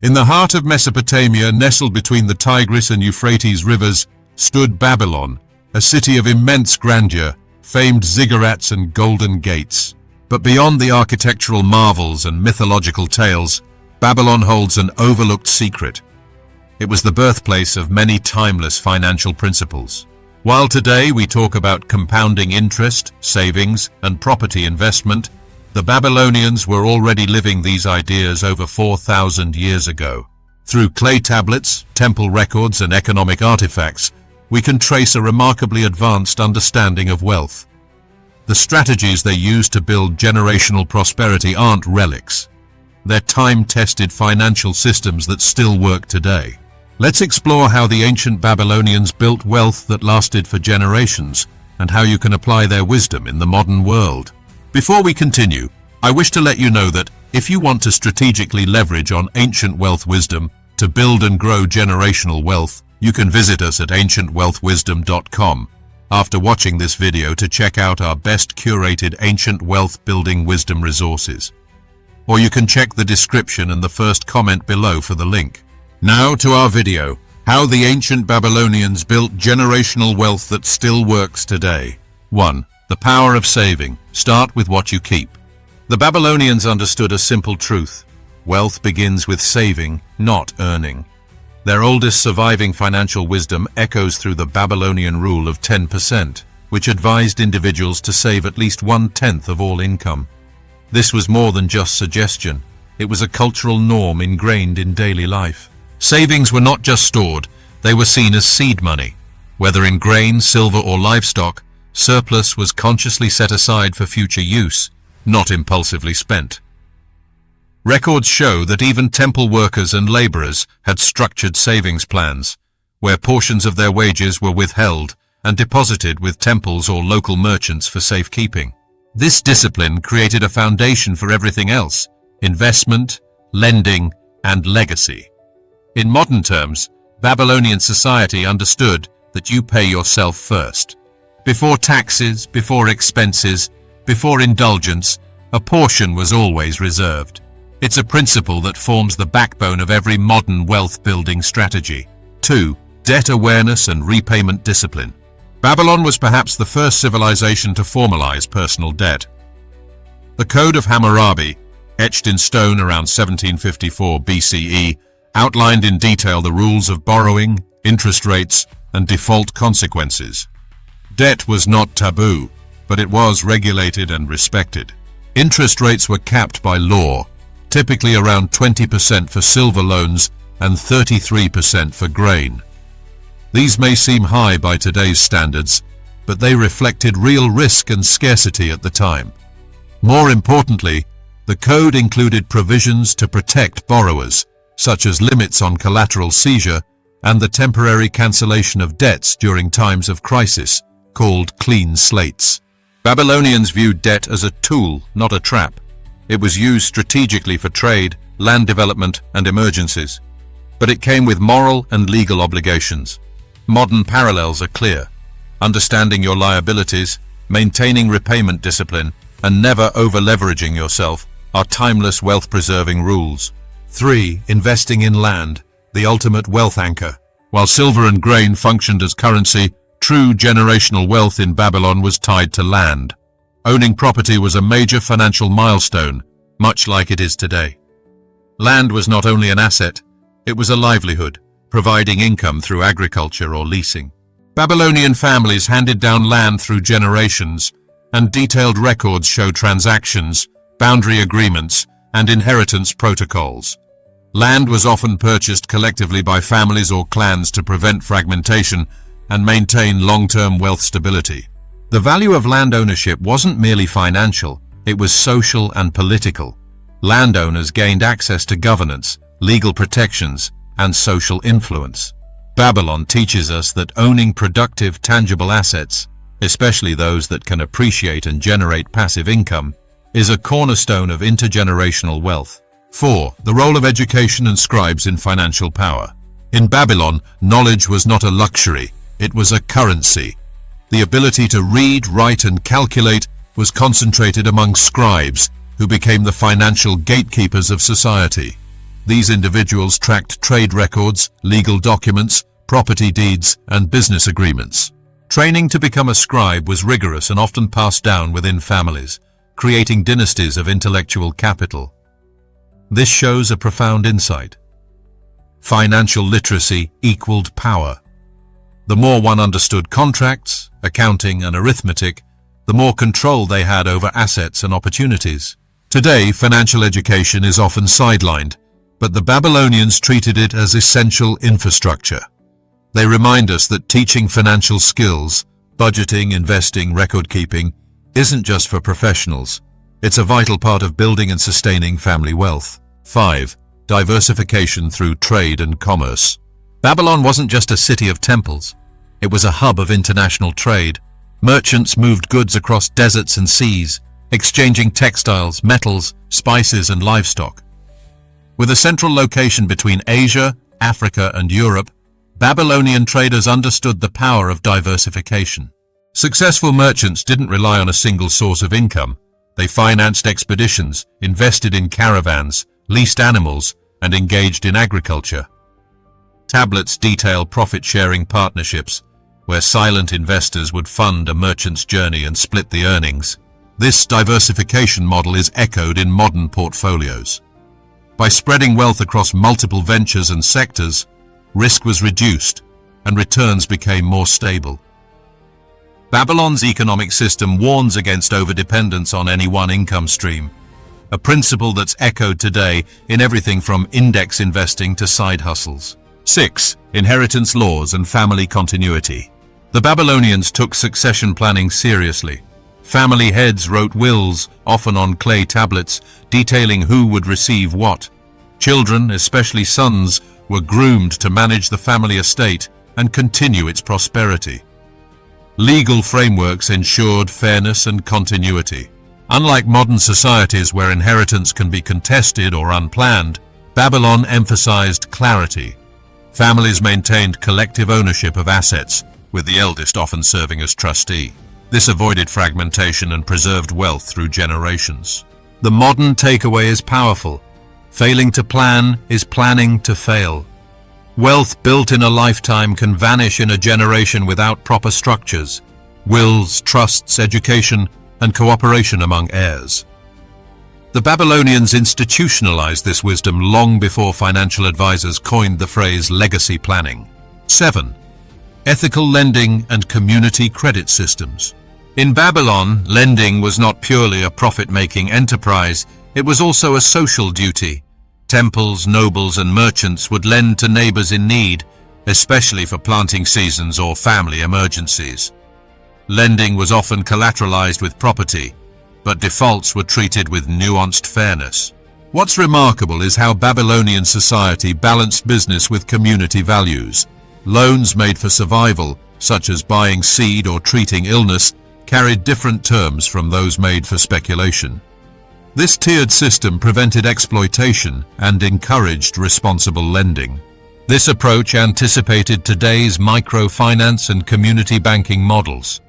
In the heart of Mesopotamia, nestled between the Tigris and Euphrates rivers, stood Babylon, a city of immense grandeur, famed ziggurats and golden gates. But beyond the architectural marvels and mythological tales, Babylon holds an overlooked secret. It was the birthplace of many timeless financial principles. While today we talk about compounding interest, savings, and property investment, the Babylonians were already living these ideas over 4,000 years ago. Through clay tablets, temple records, and economic artifacts, we can trace a remarkably advanced understanding of wealth. The strategies they used to build generational prosperity aren't relics. They're time-tested financial systems that still work today. Let's explore how the ancient Babylonians built wealth that lasted for generations, and how you can apply their wisdom in the modern world. Before we continue, I wish to let you know that if you want to strategically leverage on ancient wealth wisdom to build and grow generational wealth, you can visit us at ancientwealthwisdom.com after watching this video to check out our best curated ancient wealth building wisdom resources. Or you can check the description and the first comment below for the link. Now to our video, how the ancient Babylonians built generational wealth that still works today. 1. The power of saving. Start with what you keep. The Babylonians understood a simple truth. Wealth begins with saving, not earning. Their oldest surviving financial wisdom echoes through the Babylonian rule of 10%, which advised individuals to save at least 1/10 of all income. This was more than just suggestion. It was a cultural norm ingrained in daily life. Savings were not just stored, they were seen as seed money. Whether in grain, silver, or livestock, surplus was consciously set aside for future use, not impulsively spent. Records show that even temple workers and laborers had structured savings plans, where portions of their wages were withheld and deposited with temples or local merchants for safekeeping. This discipline created a foundation for everything else: investment, lending, and legacy. In modern terms, Babylonian society understood that you pay yourself first. Before taxes, before expenses, before indulgence, a portion was always reserved. It's a principle that forms the backbone of every modern wealth-building strategy. 2. Debt awareness and repayment discipline. Babylon was perhaps the first civilization to formalize personal debt. The Code of Hammurabi, etched in stone around 1754 BCE, outlined in detail the rules of borrowing, interest rates, and default consequences. Debt was not taboo, but it was regulated and respected. Interest rates were capped by law, typically around 20% for silver loans and 33% for grain. These may seem high by today's standards, but they reflected real risk and scarcity at the time. More importantly, the code included provisions to protect borrowers, such as limits on collateral seizure and the temporary cancellation of debts during times of crisis, called clean slates. Babylonians viewed debt as a tool, not a trap. It was used strategically for trade, land development, and emergencies. But it came with moral and legal obligations. Modern parallels are clear. Understanding your liabilities, maintaining repayment discipline, and never over-leveraging yourself are timeless wealth-preserving rules. 3. Investing in land, the ultimate wealth anchor. While silver and grain functioned as currency, true generational wealth in Babylon was tied to land. Owning property was a major financial milestone, much like it is today. Land was not only an asset, it was a livelihood, providing income through agriculture or leasing. Babylonian families handed down land through generations, and detailed records show transactions, boundary agreements, and inheritance protocols. Land was often purchased collectively by families or clans to prevent fragmentation and maintain long-term wealth stability. The value of land ownership wasn't merely financial, it was social and political. Landowners gained access to governance, legal protections, and social influence. Babylon teaches us that owning productive, tangible assets, especially those that can appreciate and generate passive income, is a cornerstone of intergenerational wealth. 4. The role of education and scribes in financial power. In Babylon, knowledge was not a luxury, it was a currency. The ability to read, write, and calculate was concentrated among scribes, who became the financial gatekeepers of society. These individuals tracked trade records, legal documents, property deeds, and business agreements. Training to become a scribe was rigorous and often passed down within families, creating dynasties of intellectual capital. This shows a profound insight. Financial literacy equaled power. The more one understood contracts, accounting, and arithmetic, the more control they had over assets and opportunities. Today, financial education is often sidelined, but the Babylonians treated it as essential infrastructure. They remind us that teaching financial skills, budgeting, investing, record-keeping, isn't just for professionals. It's a vital part of building and sustaining family wealth. 5. Diversification through trade and commerce. Babylon wasn't just a city of temples. It was a hub of international trade. Merchants moved goods across deserts and seas, exchanging textiles, metals, spices, and livestock. With a central location between Asia, Africa, and Europe, Babylonian traders understood the power of diversification. Successful merchants didn't rely on a single source of income. They financed expeditions, invested in caravans, leased animals, and engaged in agriculture. Tablets detail profit-sharing partnerships, where silent investors would fund a merchant's journey and split the earnings. This diversification model is echoed in modern portfolios. By spreading wealth across multiple ventures and sectors, risk was reduced and returns became more stable. Babylon's economic system warns against overdependence on any one income stream, a principle that's echoed today in everything from index investing to side hustles. 6. Inheritance laws and family continuity. The Babylonians took succession planning seriously. Family heads wrote wills, often on clay tablets, detailing who would receive what. Children, especially sons, were groomed to manage the family estate and continue its prosperity. Legal frameworks ensured fairness and continuity. Unlike modern societies where inheritance can be contested or unplanned, Babylon emphasized clarity. Families maintained collective ownership of assets, with the eldest often serving as trustee. This avoided fragmentation and preserved wealth through generations. The modern takeaway is powerful. Failing to plan is planning to fail. Wealth built in a lifetime can vanish in a generation without proper structures, wills, trusts, education, and cooperation among heirs. The Babylonians institutionalized this wisdom long before financial advisors coined the phrase legacy planning. 7. Ethical lending and community credit systems. In Babylon, lending was not purely a profit-making enterprise, it was also a social duty. Temples, nobles, and merchants would lend to neighbors in need, especially for planting seasons or family emergencies. Lending was often collateralized with property, but defaults were treated with nuanced fairness. What's remarkable is how Babylonian society balanced business with community values. Loans made for survival, such as buying seed or treating illness, carried different terms from those made for speculation. This tiered system prevented exploitation and encouraged responsible lending. This approach anticipated today's microfinance and community banking models.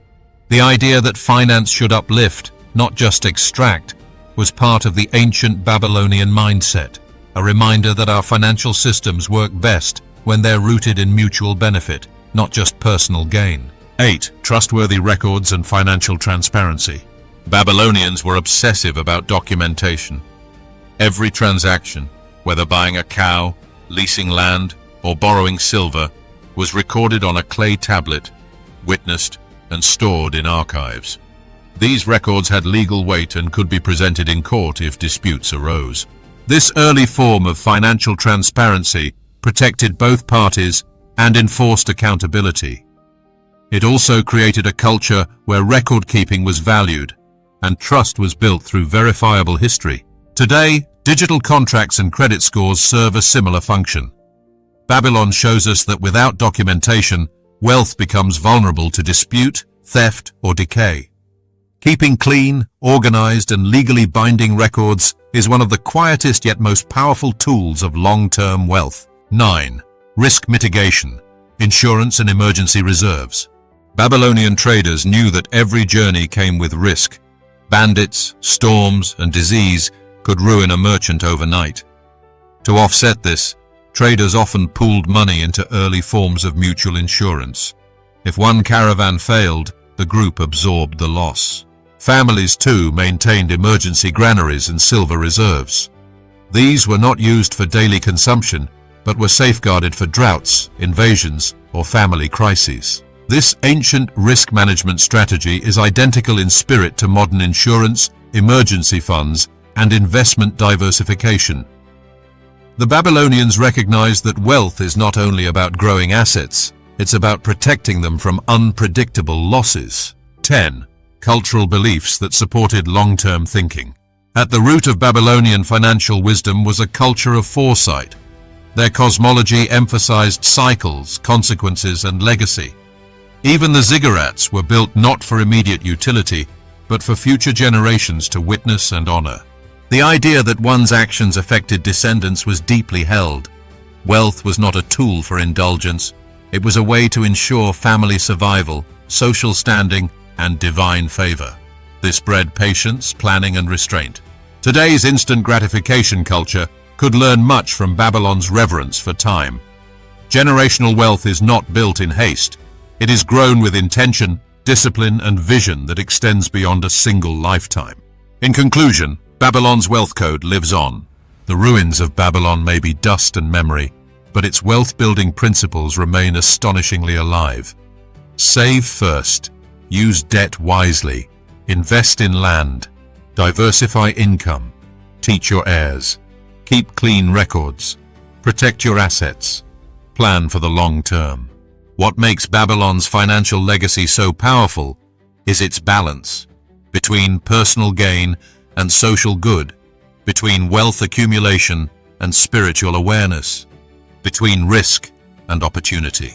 The idea that finance should uplift, not just extract, was part of the ancient Babylonian mindset, a reminder that our financial systems work best when they're rooted in mutual benefit, not just personal gain. 8. Trustworthy records and financial transparency. Babylonians were obsessive about documentation. Every transaction, whether buying a cow, leasing land, or borrowing silver, was recorded on a clay tablet, witnessed, and stored in archives. These records had legal weight and could be presented in court if disputes arose. This early form of financial transparency protected both parties and enforced accountability. It also created a culture where record-keeping was valued and trust was built through verifiable history. Today, digital contracts and credit scores serve a similar function. Babylon shows us that without documentation, wealth becomes vulnerable to dispute, theft, or decay. Keeping clean, organized, and legally binding records is one of the quietest yet most powerful tools of long-term wealth. 9. Risk mitigation, insurance and emergency reserves. Babylonian traders knew that every journey came with risk. Bandits, storms, and disease could ruin a merchant overnight. To offset this, traders often pooled money into early forms of mutual insurance. If one caravan failed, the group absorbed the loss. Families, too, maintained emergency granaries and silver reserves. These were not used for daily consumption, but were safeguarded for droughts, invasions, or family crises. This ancient risk management strategy is identical in spirit to modern insurance, emergency funds, and investment diversification. The Babylonians recognized that wealth is not only about growing assets, it's about protecting them from unpredictable losses. 10. Cultural beliefs that supported long-term thinking. At the root of Babylonian financial wisdom was a culture of foresight. Their cosmology emphasized cycles, consequences, and legacy. Even the ziggurats were built not for immediate utility, but for future generations to witness and honor. The idea that one's actions affected descendants was deeply held. Wealth was not a tool for indulgence. It was a way to ensure family survival, social standing, and divine favor. This bred patience, planning, and restraint. Today's instant gratification culture could learn much from Babylon's reverence for time. Generational wealth is not built in haste. It is grown with intention, discipline, and vision that extends beyond a single lifetime. In conclusion, Babylon's wealth code lives on. The ruins of Babylon may be dust and memory, but its wealth-building principles remain astonishingly alive. Save first. Use debt wisely. Invest in land. Diversify income. Teach your heirs. Keep clean records. Protect your assets. Plan for the long term. What makes Babylon's financial legacy so powerful is its balance between personal gain and social good, between wealth accumulation and spiritual awareness, between risk and opportunity.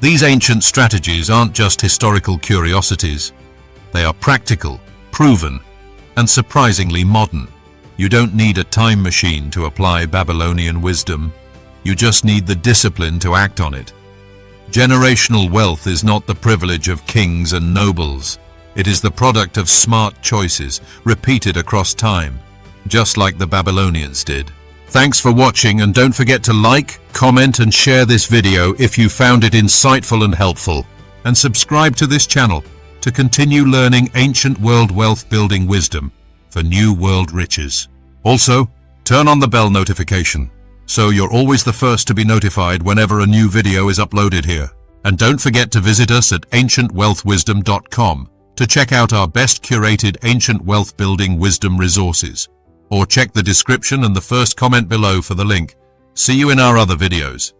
These ancient strategies aren't just historical curiosities. They are practical, proven, and surprisingly modern. You don't need a time machine to apply Babylonian wisdom. You just need the discipline to act on it. Generational wealth is not the privilege of kings and nobles. It is the product of smart choices, repeated across time, just like the Babylonians did. Thanks for watching, and don't forget to like, comment, and share this video if you found it insightful and helpful. And subscribe to this channel to continue learning ancient world wealth building wisdom for new world riches. Also, turn on the bell notification so you're always the first to be notified whenever a new video is uploaded here. And don't forget to visit us at ancientwealthwisdom.com to check out our best curated ancient wealth building wisdom resources. Or check the description and the first comment below for the link. See you in our other videos.